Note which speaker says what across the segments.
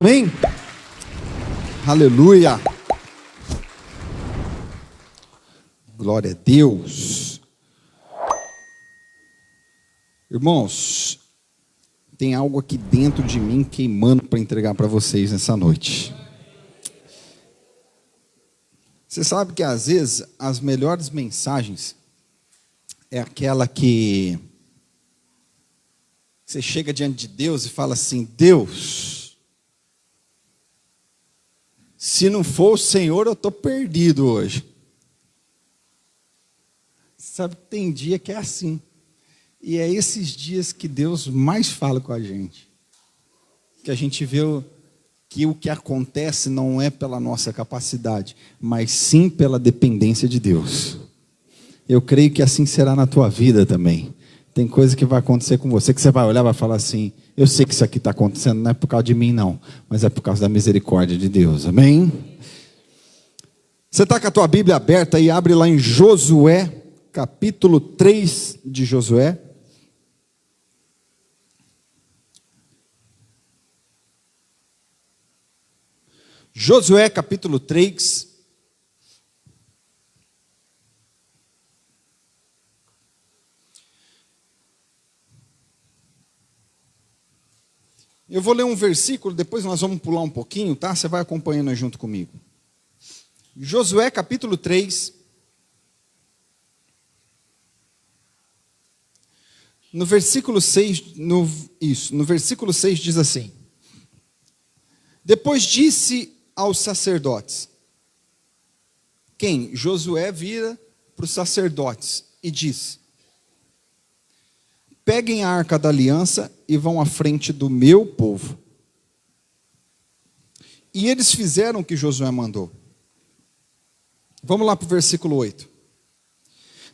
Speaker 1: Amém? Aleluia! Glória a Deus! Irmãos, tem algo aqui dentro de mim queimando para entregar para vocês nessa noite. Você sabe que às vezes as melhores mensagens é aquela que você chega diante de Deus e fala assim: Deus, se não for o Senhor, eu estou perdido hoje. Sabe que tem dia que é assim. E é esses dias que Deus mais fala com a gente. Que a gente vê que o que acontece não é pela nossa capacidade, mas sim pela dependência de Deus. Eu creio que assim será na tua vida também. Tem coisa que vai acontecer com você, que você vai olhar e vai falar assim: eu sei que isso aqui está acontecendo, não é por causa de mim não, mas é por causa da misericórdia de Deus, amém? Você está com a tua Bíblia aberta e abre lá em Josué, capítulo 3 de Josué. Josué capítulo 3. Eu vou ler um versículo, depois nós vamos pular um pouquinho, tá? Você vai acompanhando junto comigo. Josué capítulo 3. No versículo 6, no versículo 6 diz assim: depois disse aos sacerdotes. Quem? Josué vira para os sacerdotes e diz: peguem a arca da aliança e vão à frente do meu povo. E eles fizeram o que Josué mandou. Vamos lá para o versículo 8.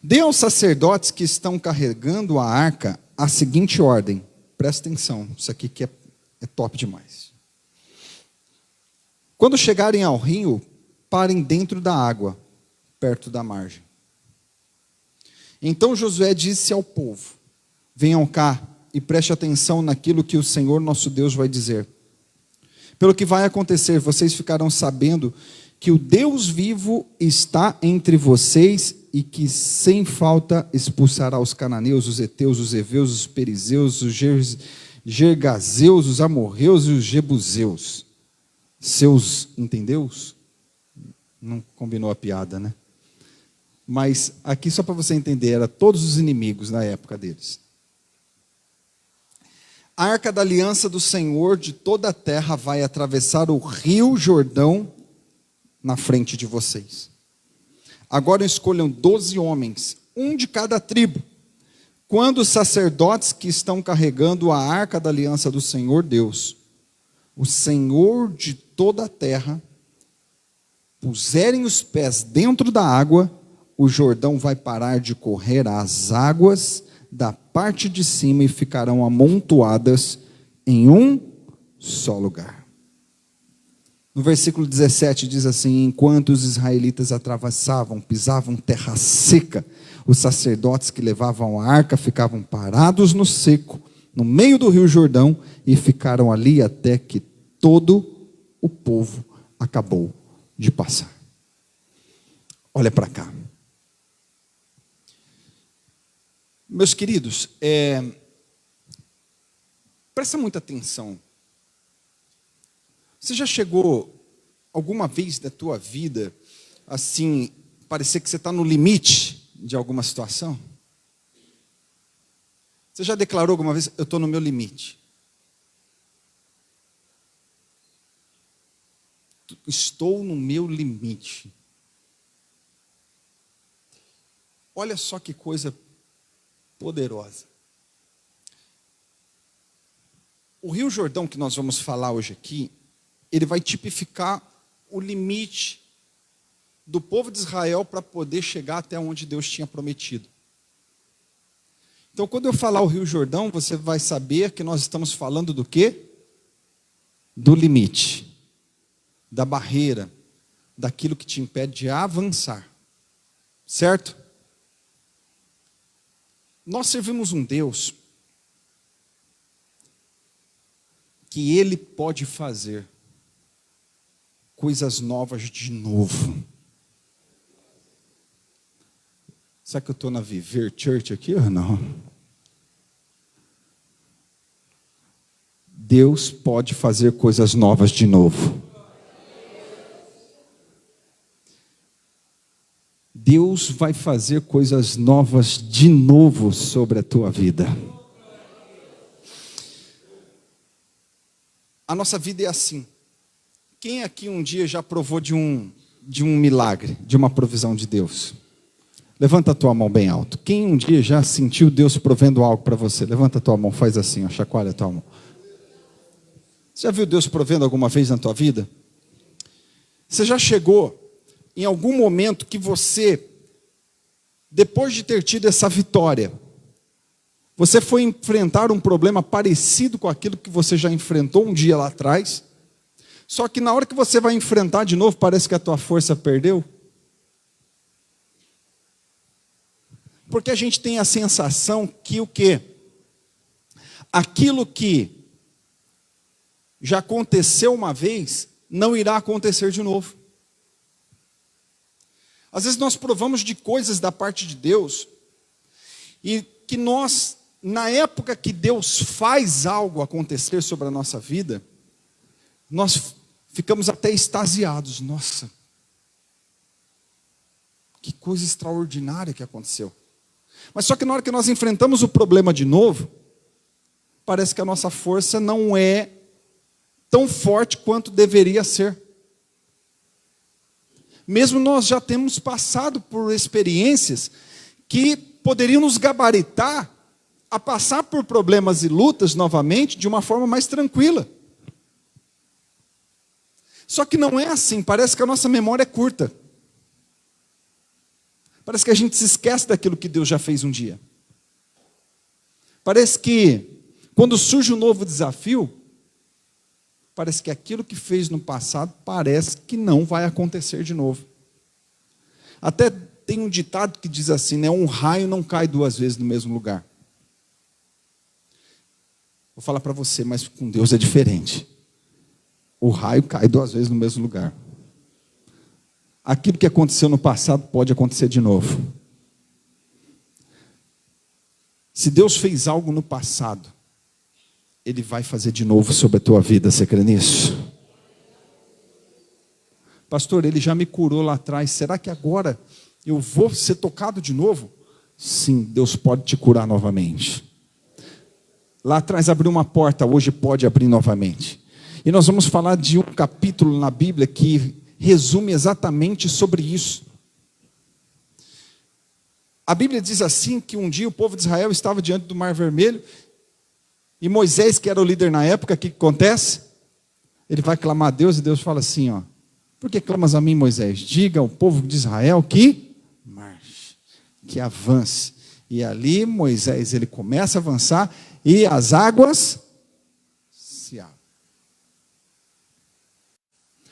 Speaker 1: Dê aos sacerdotes que estão carregando a arca a seguinte ordem. Presta atenção, isso aqui que é top demais. Quando chegarem ao rio, parem dentro da água, perto da margem. Então Josué disse ao povo: venham cá e preste atenção naquilo que o Senhor nosso Deus vai dizer. Pelo que vai acontecer, vocês ficarão sabendo que o Deus vivo está entre vocês e que sem falta expulsará os cananeus, os heteus, os heveus, os perizeus, os gergazeus, os amorreus e os jebuseus. Seus entendeus? Não combinou a piada, né? Mas aqui só para você entender, era todos os inimigos na época deles. A arca da aliança do Senhor de toda a terra vai atravessar o rio Jordão na frente de vocês. Agora escolham 12 homens, um de cada tribo. Quando os sacerdotes que estão carregando a arca da aliança do Senhor Deus, o Senhor de toda a terra, puserem os pés dentro da água, o Jordão vai parar de correr as águas da parte de cima e ficarão amontoadas em um só lugar. No versículo 17 diz assim: enquanto os israelitas atravessavam, pisavam terra seca, os sacerdotes que levavam a arca ficavam parados no seco, no meio do rio Jordão, e ficaram ali até que todo o povo acabou de passar. Olha para cá. Meus queridos, presta muita atenção. Você já chegou alguma vez da tua vida, assim, parecer que você está no limite de alguma situação? Você já declarou alguma vez: eu estou no meu limite? Estou no meu limite. Olha só que coisa poderosa. O Rio Jordão que nós vamos falar hoje aqui, ele vai tipificar o limite do povo de Israel para poder chegar até onde Deus tinha prometido. Então, quando eu falar o Rio Jordão, você vai saber que nós estamos falando do quê? Do limite, da barreira, daquilo que te impede de avançar. Certo? Nós servimos um Deus que Ele pode fazer coisas novas de novo. Será que eu estou na Viver Church aqui ou não? Deus pode fazer coisas novas de novo. Deus vai fazer coisas novas de novo sobre a tua vida. A nossa vida é assim. Quem aqui um dia já provou de um milagre, de uma provisão de Deus? Levanta a tua mão bem alto. Quem um dia já sentiu Deus provendo algo para você? Levanta a tua mão, faz assim, ó, chacoalha a tua mão. Você já viu Deus provendo alguma vez na tua vida? Você já chegou em algum momento que você, depois de ter tido essa vitória, você foi enfrentar um problema parecido com aquilo que você já enfrentou um dia lá atrás, só que na hora que você vai enfrentar de novo, parece que a tua força perdeu? Porque a gente tem a sensação que o quê? Aquilo que já aconteceu uma vez, não irá acontecer de novo. Às vezes nós provamos de coisas da parte de Deus, e que nós, na época que Deus faz algo acontecer sobre a nossa vida, nós ficamos até extasiados. Nossa, que coisa extraordinária que aconteceu. Mas só que na hora que nós enfrentamos o problema de novo, parece que a nossa força não é tão forte quanto deveria ser. Mesmo nós já temos passado por experiências que poderiam nos gabaritar a passar por problemas e lutas novamente de uma forma mais tranquila. Só que não é assim, parece que a nossa memória é curta. Parece que a gente se esquece daquilo que Deus já fez um dia. Parece que quando surge um novo desafio, parece que aquilo que fez no passado parece que não vai acontecer de novo. Até tem um ditado que diz assim, né? Um raio não cai duas vezes no mesmo lugar. Vou falar para você, mas com Deus é diferente. O raio cai duas vezes no mesmo lugar. Aquilo que aconteceu no passado pode acontecer de novo. Se Deus fez algo no passado, Ele vai fazer de novo sobre a tua vida. Você crê nisso? Pastor, Ele já me curou lá atrás. Será que agora eu vou ser tocado de novo? Sim, Deus pode te curar novamente. Lá atrás abriu uma porta, hoje pode abrir novamente. E nós vamos falar de um capítulo na Bíblia que resume exatamente sobre isso. A Bíblia diz assim, que um dia o povo de Israel estava diante do Mar Vermelho, e Moisés, que era o líder na época, o que acontece? Ele vai clamar a Deus, e Deus fala assim, ó, por que clamas a mim, Moisés? Diga ao povo de Israel que marche, que avance. E ali Moisés, ele começa a avançar, e as águas se abrem.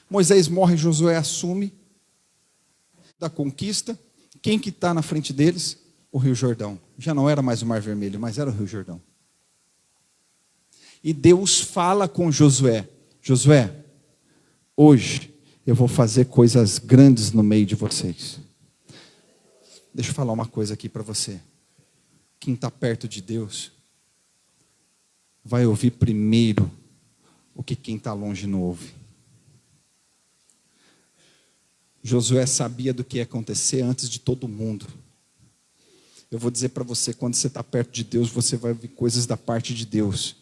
Speaker 1: Moisés morre, Josué assume da conquista. Quem que está na frente deles? O Rio Jordão. Já não era mais o Mar Vermelho, mas era o Rio Jordão. E Deus fala com Josué. Josué, hoje eu vou fazer coisas grandes no meio de vocês. Deixa eu falar uma coisa aqui para você. Quem está perto de Deus vai ouvir primeiro o que quem está longe não ouve. Josué sabia do que ia acontecer antes de todo mundo. Eu vou dizer para você, quando você está perto de Deus, você vai ouvir coisas da parte de Deus,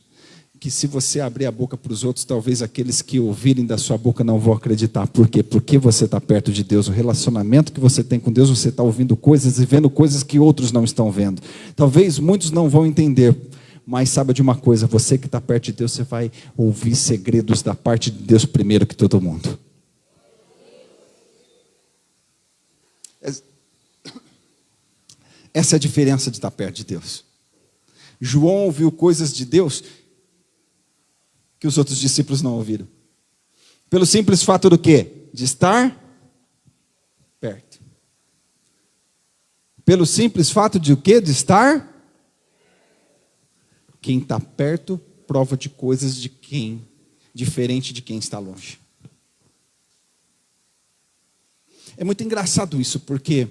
Speaker 1: que se você abrir a boca para os outros, talvez aqueles que ouvirem da sua boca não vão acreditar. Por quê? Porque você está perto de Deus. O relacionamento que você tem com Deus, você está ouvindo coisas e vendo coisas que outros não estão vendo. Talvez muitos não vão entender, mas saiba de uma coisa, você que está perto de Deus, você vai ouvir segredos da parte de Deus primeiro que todo mundo. Essa é a diferença de estar perto de Deus. João ouviu coisas de Deus que os outros discípulos não ouviram. Pelo simples fato do quê? De estar perto. Pelo simples fato de o quê? De estar. Quem está perto prova de coisas de quem diferente de quem está longe. É muito engraçado isso, porque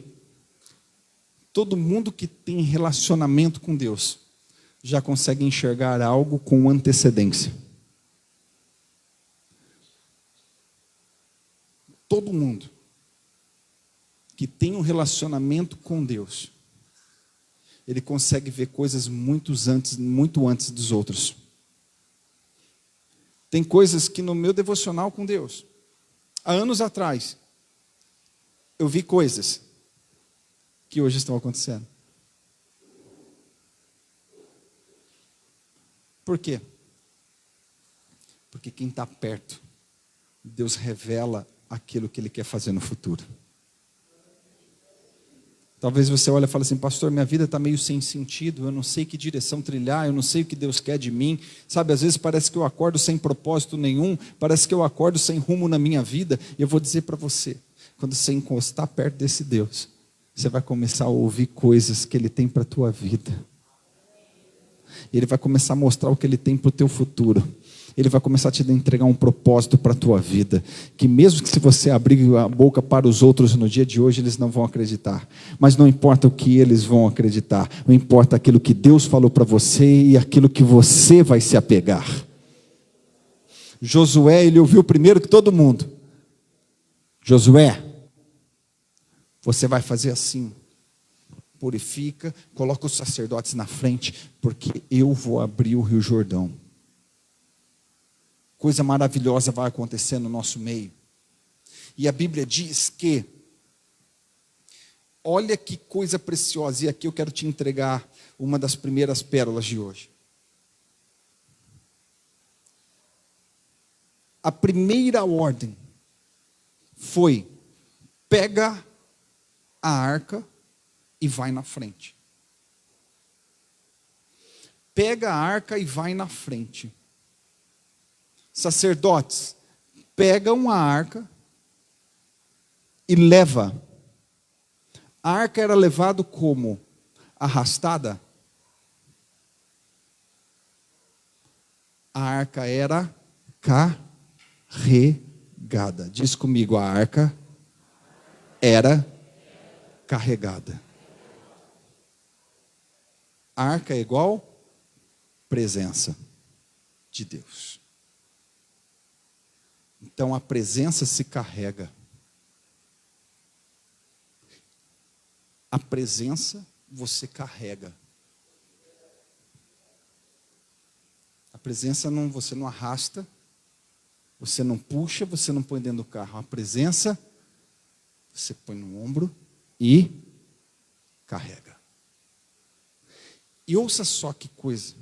Speaker 1: todo mundo que tem relacionamento com Deus já consegue enxergar algo com antecedência. Todo mundo que tem um relacionamento com Deus, ele consegue ver coisas muito antes dos outros. Tem coisas que no meu devocional com Deus, há anos atrás, eu vi coisas que hoje estão acontecendo. Por quê? Porque quem está perto, Deus revela aquilo que Ele quer fazer no futuro. Talvez você olhe e fale assim: pastor, minha vida está meio sem sentido, eu não sei que direção trilhar, eu não sei o que Deus quer de mim. Sabe, às vezes parece que eu acordo sem propósito nenhum, parece que eu acordo sem rumo na minha vida. E eu vou dizer para você, quando você encostar perto desse Deus, você vai começar a ouvir coisas que Ele tem para a tua vida. Ele vai começar a mostrar o que Ele tem para o teu futuro. Ele vai começar a te entregar um propósito para a tua vida, que mesmo que se você abrir a boca para os outros no dia de hoje, eles não vão acreditar. Mas não importa o que eles vão acreditar, não importa aquilo que Deus falou para você e aquilo que você vai se apegar. Josué, ele ouviu primeiro que todo mundo. Josué, você vai fazer assim. Purifica, coloca os sacerdotes na frente, porque eu vou abrir o Rio Jordão. Coisa maravilhosa vai acontecer no nosso meio. E a Bíblia diz que, olha que coisa preciosa, e aqui eu quero te entregar uma das primeiras pérolas de hoje. A primeira ordem foi: pega a arca e vai na frente. Pega a arca e vai na frente. Sacerdotes, pegam a arca e leva. A arca era levada como? Arrastada? A arca era carregada. Diz comigo, a arca era carregada. A arca é igual presença de Deus. Então a presença se carrega. A presença você carrega. A presença você não arrasta, você não puxa, você não põe dentro do carro. A presença você põe no ombro e carrega. E ouça só que coisa.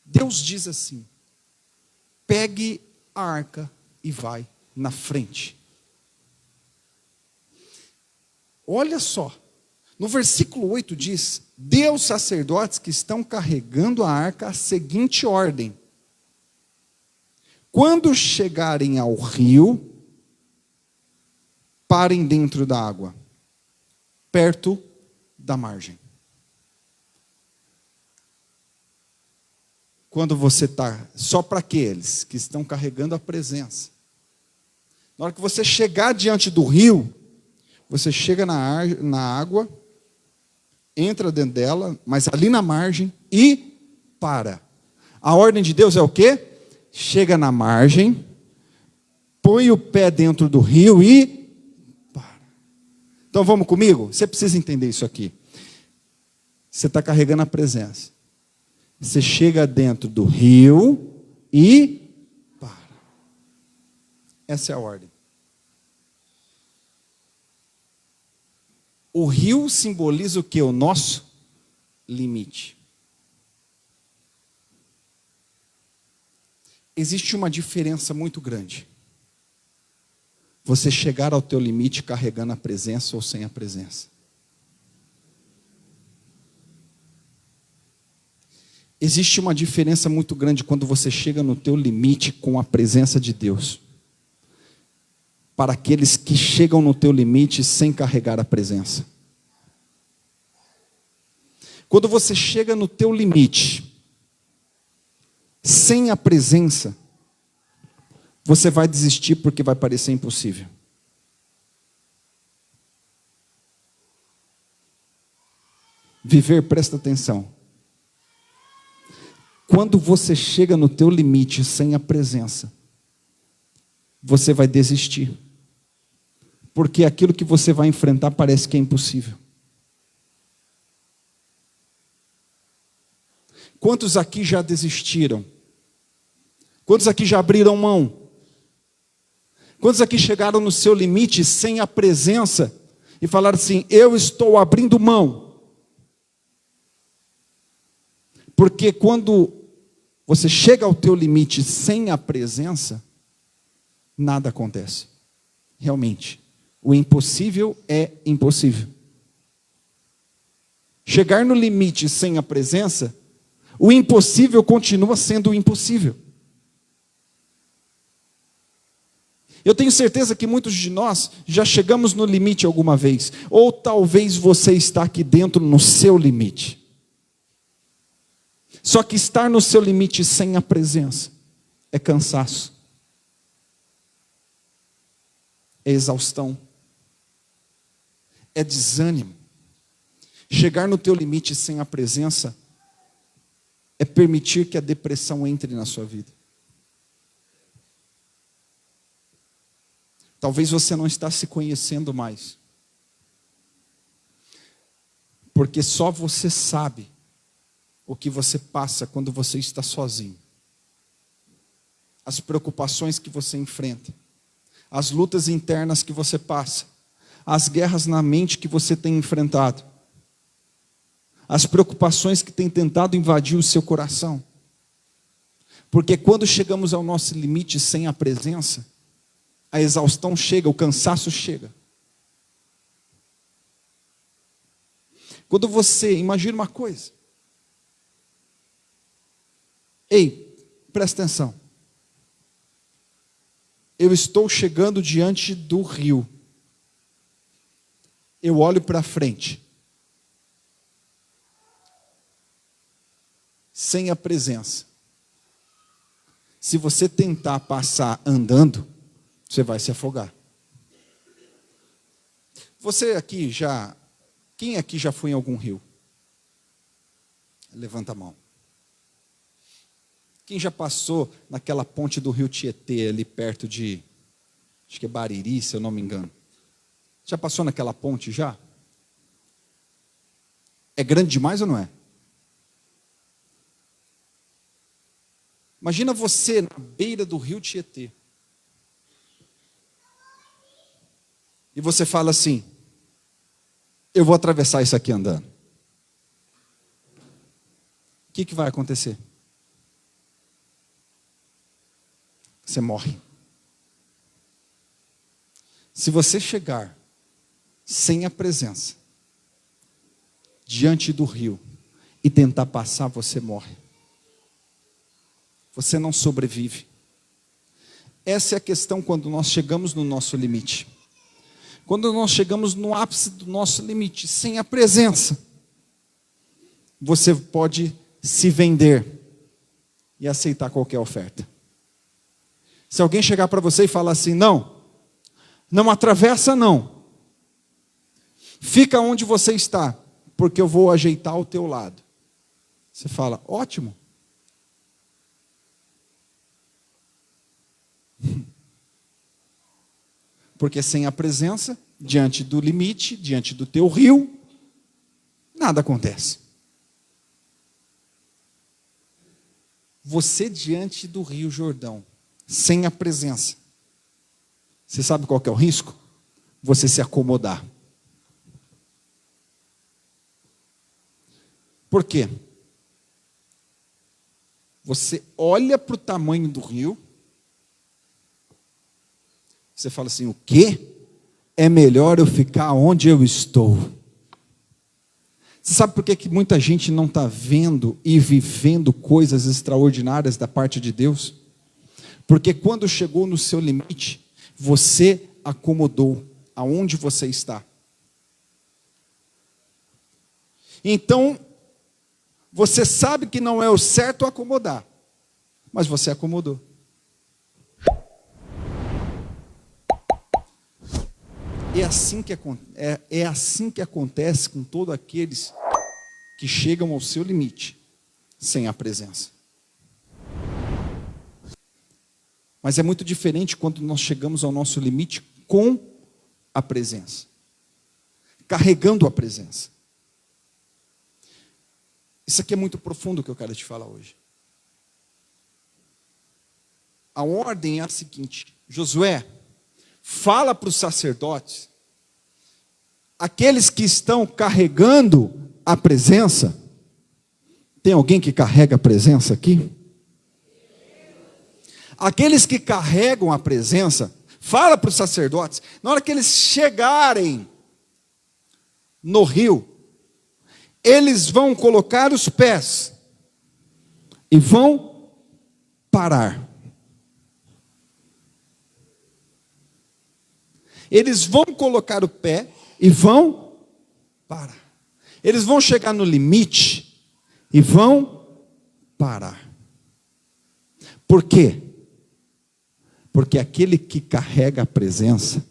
Speaker 1: Deus diz assim: pegue a arca e vai na frente. Olha só, no versículo 8 diz: dê aos sacerdotes que estão carregando a arca a seguinte ordem: quando chegarem ao rio, parem dentro da água, perto da margem. Quando você está, só para aqueles que estão carregando a presença. Na hora que você chegar diante do rio, você chega na água, entra dentro dela, mas ali na margem, e para. A ordem de Deus é o quê? Chega na margem, põe o pé dentro do rio e para. Então vamos comigo? Você precisa entender isso aqui. Você está carregando a presença. Você chega dentro do rio e para. Essa é a ordem. O rio simboliza o que? O nosso limite. Existe uma diferença muito grande. Você chegar ao teu limite carregando a presença ou sem a presença. Existe uma diferença muito grande quando você chega no teu limite com a presença de Deus. Para aqueles que chegam no teu limite sem carregar a presença. Quando você chega no teu limite sem a presença, você vai desistir porque vai parecer impossível. Viver, presta atenção. Quando você chega no teu limite sem a presença, você vai desistir. Porque aquilo que você vai enfrentar parece que é impossível. Quantos aqui já desistiram? Quantos aqui já abriram mão? Quantos aqui chegaram no seu limite sem a presença e falaram assim: eu estou abrindo mão? Porque quando você chega ao teu limite sem a presença, nada acontece. Realmente, o impossível é impossível. Chegar no limite sem a presença, o impossível continua sendo impossível. Eu tenho certeza que muitos de nós já chegamos no limite alguma vez, ou talvez você está aqui dentro no seu limite. Só que estar no seu limite sem a presença é cansaço, é exaustão, é desânimo. Chegar no teu limite sem a presença é permitir que a depressão entre na sua vida. Talvez você não está se conhecendo mais, porque só você sabe o que você passa quando você está sozinho. As preocupações que você enfrenta, as lutas internas que você passa, as guerras na mente que você tem enfrentado, as preocupações que têm tentado invadir o seu coração. Porque quando chegamos ao nosso limite sem a presença, a exaustão chega, o cansaço chega. Quando você, imagina uma coisa. Ei, presta atenção. Eu estou chegando diante do rio. Eu olho para frente. Sem a presença. Se você tentar passar andando, você vai se afogar. Você aqui já... Quem aqui já foi em algum rio? Levanta a mão. Quem já passou naquela ponte do rio Tietê, ali perto de... Acho que é Bariri, se eu não me engano. Já passou naquela ponte já? É grande demais ou não é? Imagina você na beira do rio Tietê. E você fala assim: eu vou atravessar isso aqui andando. O que vai acontecer? Você morre. Se você chegar sem a presença diante do rio e tentar passar, você morre. Você não sobrevive. Essa é a questão quando nós chegamos no nosso limite. Quando nós chegamos no ápice do nosso limite, sem a presença, você pode se vender e aceitar qualquer oferta. Se alguém chegar para você e falar assim: não atravessa não. Fica onde você está, porque eu vou ajeitar o teu lado. Você fala: ótimo. Porque sem a presença, diante do limite, diante do teu rio, nada acontece. Você diante do rio Jordão, sem a presença, você sabe qual que é o risco? Você se acomodar. Por quê? Você olha para o tamanho do rio, você fala assim: o quê? É melhor eu ficar onde eu estou. Você sabe por que muita gente não está vendo e vivendo coisas extraordinárias da parte de Deus? Porque quando chegou no seu limite, você acomodou aonde você está. Então, você sabe que não é o certo acomodar, mas você acomodou. É assim que acontece com todos aqueles que chegam ao seu limite sem a presença. Mas é muito diferente quando nós chegamos ao nosso limite com a presença, carregando a presença. Isso aqui é muito profundo que eu quero te falar hoje. A ordem é a seguinte: Josué, fala para os sacerdotes, aqueles que estão carregando a presença. Tem alguém que carrega a presença aqui? Aqueles que carregam a presença, fala para os sacerdotes, na hora que eles chegarem no rio, eles vão colocar os pés e vão parar. Eles vão colocar o pé e vão parar. Eles vão chegar no limite e vão parar. Por quê? Porque aquele que carrega a presença,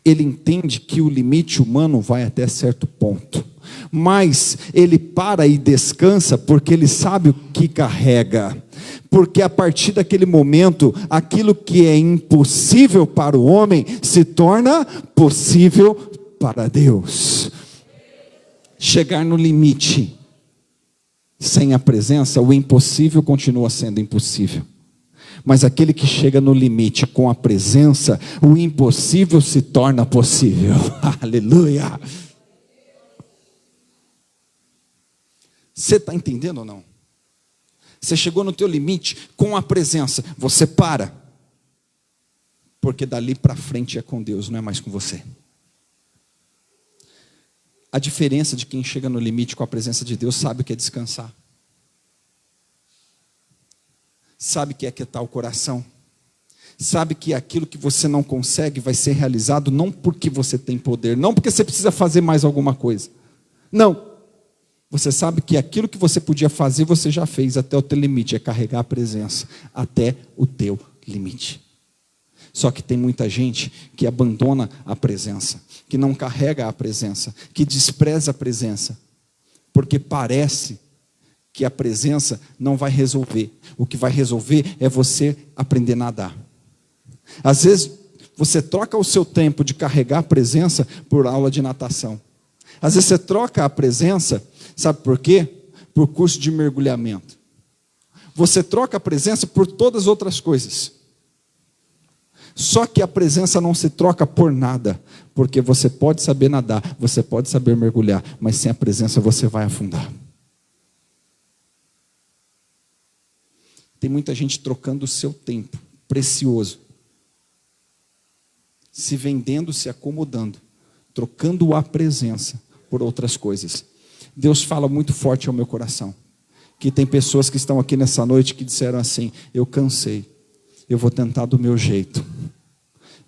Speaker 1: ele entende que o limite humano vai até certo ponto, mas ele para e descansa porque ele sabe o que carrega. Porque a partir daquele momento, aquilo que é impossível para o homem se torna possível para Deus. Chegar no limite sem a presença, o impossível continua sendo impossível. Mas aquele que chega no limite com a presença, o impossível se torna possível. Aleluia! Você está entendendo ou não? Você chegou no teu limite com a presença, você para. Porque dali para frente é com Deus, não é mais com você. A diferença de quem chega no limite com a presença de Deus sabe o que é descansar. Sabe que é aquietar o coração. Sabe que aquilo que você não consegue vai ser realizado não porque você tem poder, não porque você precisa fazer mais alguma coisa. Não. Você sabe que aquilo que você podia fazer, você já fez até o teu limite, é carregar a presença até o teu limite. Só que tem muita gente que abandona a presença, que não carrega a presença, que despreza a presença, porque parece que a presença não vai resolver. O que vai resolver é você aprender a nadar. Às vezes, você troca o seu tempo de carregar a presença por aula de natação. Às vezes, você troca a presença, sabe por quê? Por curso de mergulhamento. Você troca a presença por todas as outras coisas. Só que a presença não se troca por nada, porque você pode saber nadar, você pode saber mergulhar, mas sem a presença você vai afundar. Tem muita gente trocando o seu tempo precioso, se vendendo, se acomodando, trocando a presença por outras coisas. Deus fala muito forte ao meu coração, que tem pessoas que estão aqui nessa noite que disseram assim: eu cansei, eu vou tentar do meu jeito,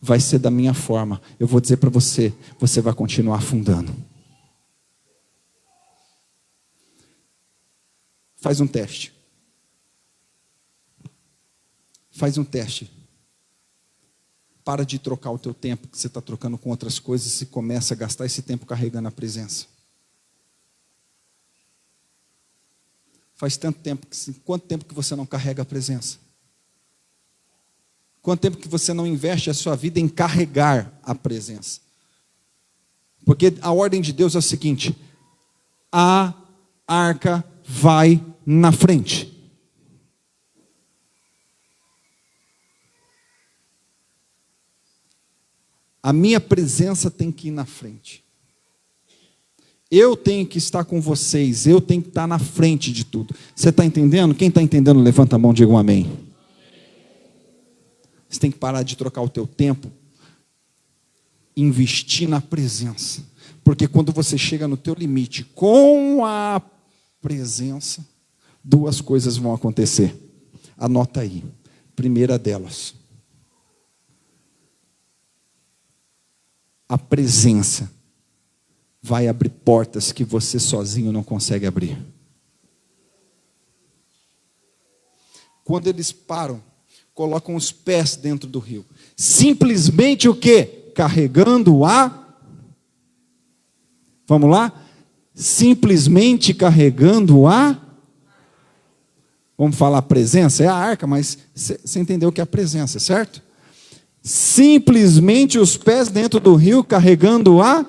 Speaker 1: vai ser da minha forma. Eu vou dizer para você, você vai continuar afundando. Faz um teste. Faz um teste. Para de trocar o teu tempo que você está trocando com outras coisas e começa a gastar esse tempo carregando a presença. Faz tanto tempo, quanto tempo que você não carrega a presença? Quanto tempo que você não investe a sua vida em carregar a presença? Porque a ordem de Deus é o seguinte: a arca vai na frente. A minha presença tem que ir na frente. Eu tenho que estar com vocês, eu tenho que estar na frente de tudo. Você está entendendo? Quem está entendendo, levanta a mão e diga um amém. Você tem que parar de trocar o teu tempo, investir na presença. Porque quando você chega no teu limite com a presença, duas coisas vão acontecer. Anota aí. Primeira delas, a presença vai abrir portas que você sozinho não consegue abrir. Quando eles param, colocam os pés dentro do rio. Simplesmente o quê? Carregando a Vamos lá? Simplesmente carregando a... Vamos falar a presença? É a arca, mas você entendeu o que é a presença, certo? Simplesmente os pés dentro do rio carregando a...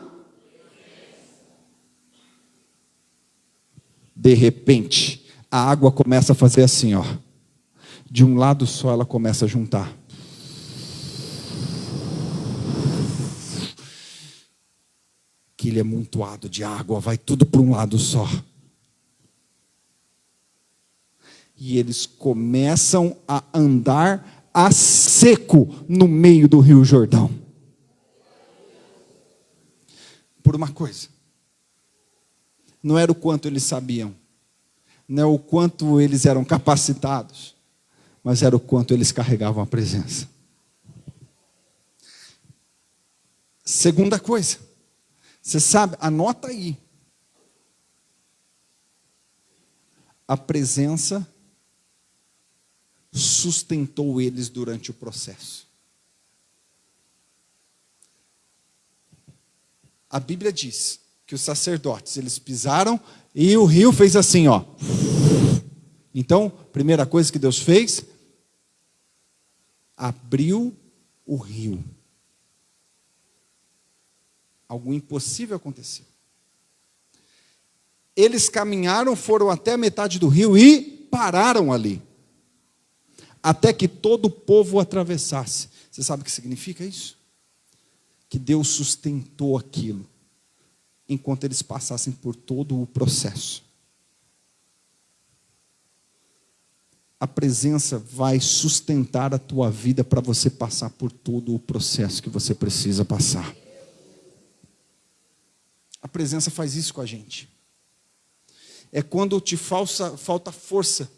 Speaker 1: De repente, a água começa a fazer assim, ó. De um lado só ela começa a juntar. Aquele amontoado de água vai tudo para um lado só. E eles começam a andar a seco no meio do Rio Jordão. Por uma coisa. Não era o quanto eles sabiam. Não é o quanto eles eram capacitados. Mas era o quanto eles carregavam a presença. Segunda coisa. Você sabe, anota aí. A presença sustentou eles durante o processo. A Bíblia diz que os sacerdotes, eles pisaram e o rio fez assim, ó. Então, primeira coisa que Deus fez, abriu o rio. Algo impossível aconteceu. Eles caminharam, foram até a metade do rio e pararam ali. Até que todo o povo atravessasse. Você sabe o que significa isso? Que Deus sustentou aquilo, enquanto eles passassem por todo o processo. A presença vai sustentar a tua vida para você passar por todo o processo que você precisa passar. A presença faz isso com a gente. É quando te falta força,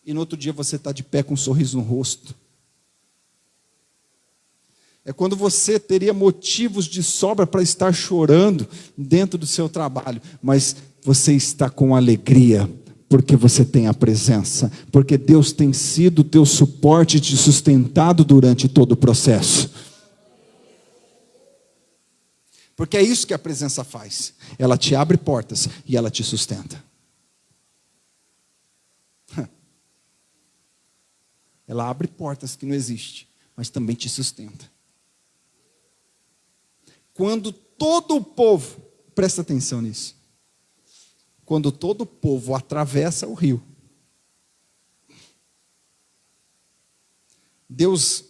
Speaker 1: e no outro dia você está de pé com um sorriso no rosto. É quando você teria motivos de sobra para estar chorando dentro do seu trabalho, mas você está com alegria, porque você tem a presença, porque Deus tem sido o teu suporte e te sustentado durante todo o processo. Porque é isso que a presença faz. Ela te abre portas e ela te sustenta. Ela abre portas que não existem, mas também te sustenta. Quando todo o povo, presta atenção nisso, quando todo o povo atravessa o rio, Deus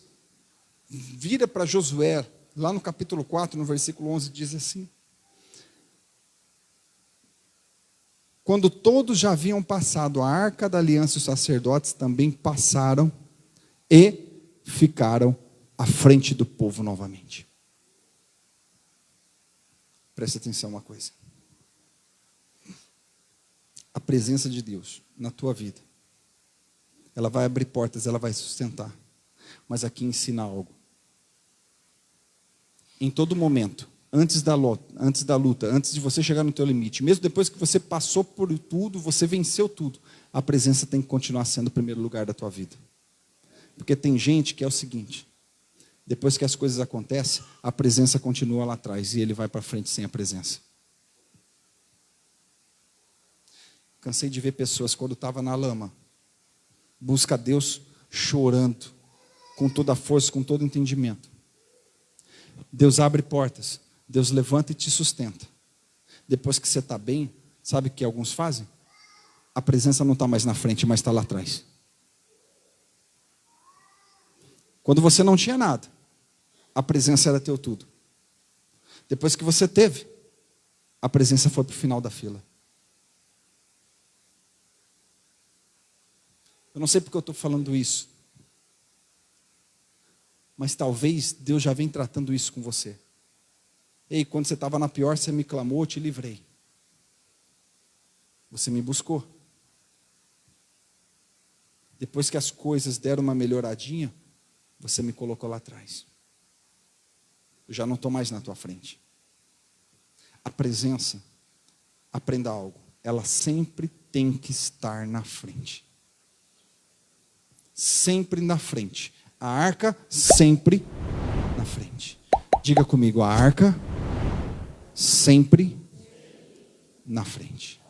Speaker 1: vira para Josué, lá no capítulo 4, no versículo 11, diz assim: quando todos já haviam passado, a arca da aliança e os sacerdotes também passaram e ficaram à frente do povo novamente. Presta atenção uma coisa. A presença de Deus na tua vida, ela vai abrir portas, ela vai sustentar. Mas aqui ensina algo. Em todo momento, antes da luta, antes de você chegar no teu limite, mesmo depois que você passou por tudo, você venceu tudo, a presença tem que continuar sendo o primeiro lugar da tua vida. Porque tem gente que é o seguinte: depois que as coisas acontecem, a presença continua lá atrás e ele vai para frente sem a presença. Cansei de ver pessoas, quando estava na lama, busca a Deus chorando, com toda a força, com todo o entendimento. Deus abre portas, Deus levanta e te sustenta. Depois que você está bem, sabe o que alguns fazem? A presença não está mais na frente, mas está lá atrás. Quando você não tinha nada, a presença era teu tudo. Depois que você teve, a presença foi para o final da fila. Eu não sei porque eu estou falando isso, mas talvez Deus já vem tratando isso com você. Ei, quando você estava na pior, você me clamou, eu te livrei. Você me buscou. Depois que as coisas deram uma melhoradinha, você me colocou lá atrás. Eu já não estou mais na tua frente. A presença, aprenda algo, ela sempre tem que estar na frente. Sempre na frente. A arca sempre na frente. Diga comigo, a arca sempre na frente.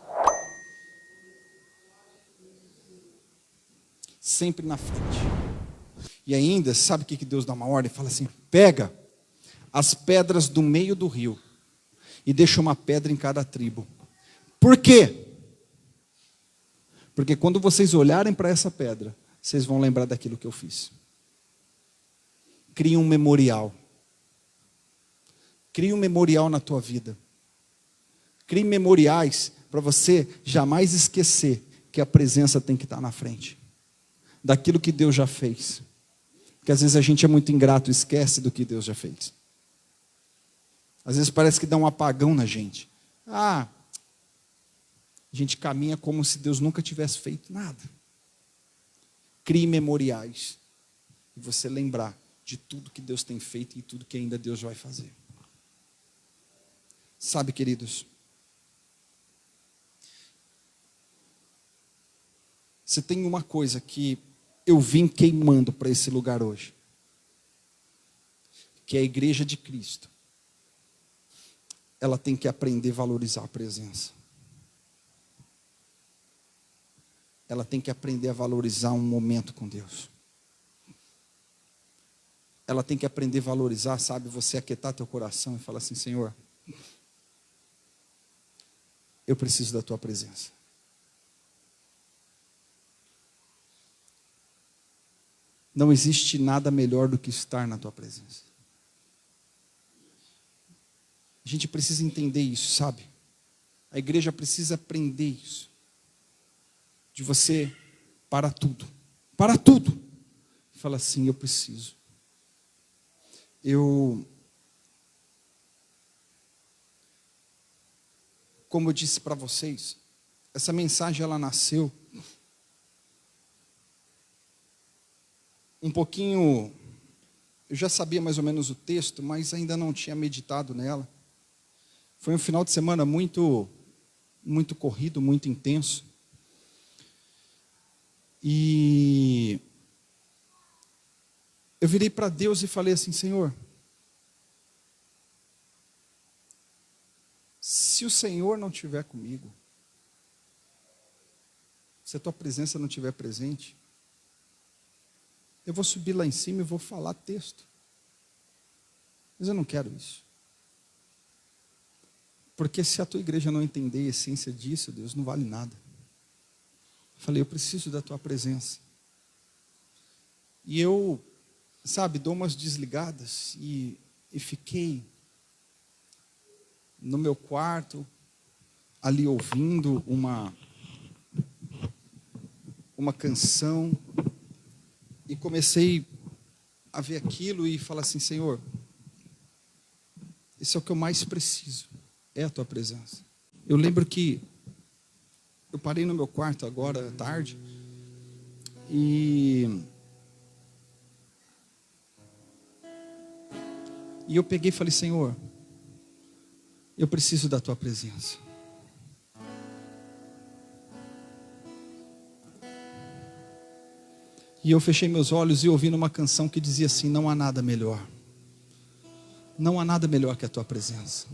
Speaker 1: Sempre na frente. E ainda, sabe o que Deus dá uma ordem? Fala assim: pega as pedras do meio do rio e deixa uma pedra em cada tribo. Por quê? Porque quando vocês olharem para essa pedra, vocês vão lembrar daquilo que eu fiz. Crie um memorial. Crie um memorial na tua vida. Crie memoriais para você jamais esquecer que a presença tem que estar na frente daquilo que Deus já fez. Porque às vezes a gente é muito ingrato e esquece do que Deus já fez. Às vezes parece que dá um apagão na gente. A gente caminha como se Deus nunca tivesse feito nada. Crie memoriais. E você lembrar de tudo que Deus tem feito e tudo que ainda Deus vai fazer. Sabe, queridos, você tem uma coisa que eu vim queimando para esse lugar hoje, que é a igreja de Cristo. Ela tem que aprender a valorizar a presença. Ela tem que aprender a valorizar um momento com Deus. Ela tem que aprender a valorizar, sabe, você aquietar teu coração e falar assim: Senhor, eu preciso da tua presença. Não existe nada melhor do que estar na tua presença. A gente precisa entender isso, sabe? A igreja precisa aprender isso. De você para tudo. Para tudo. E fala assim: eu preciso. Como eu disse para vocês, essa mensagem ela nasceu um pouquinho, eu já sabia mais ou menos o texto, mas ainda não tinha meditado nela. Foi um final de semana muito corrido, muito intenso. E eu virei para Deus e falei assim: Senhor, se o Senhor não estiver comigo, se a tua presença não estiver presente, eu vou subir lá em cima e vou falar texto. Mas eu não quero isso. Porque se a tua igreja não entender a essência disso, Deus, não vale nada. Eu falei: eu preciso da tua presença. E eu, sabe, dou umas desligadas e fiquei no meu quarto, ali ouvindo uma canção, e comecei a ver aquilo e falar assim: Senhor, isso é o que eu mais preciso, é a tua presença. Eu lembro que eu parei no meu quarto agora à tarde e eu peguei e falei: Senhor, eu preciso da tua presença. E eu fechei meus olhos e ouvi numa canção que dizia assim: não há nada melhor. Não há nada melhor que a tua presença.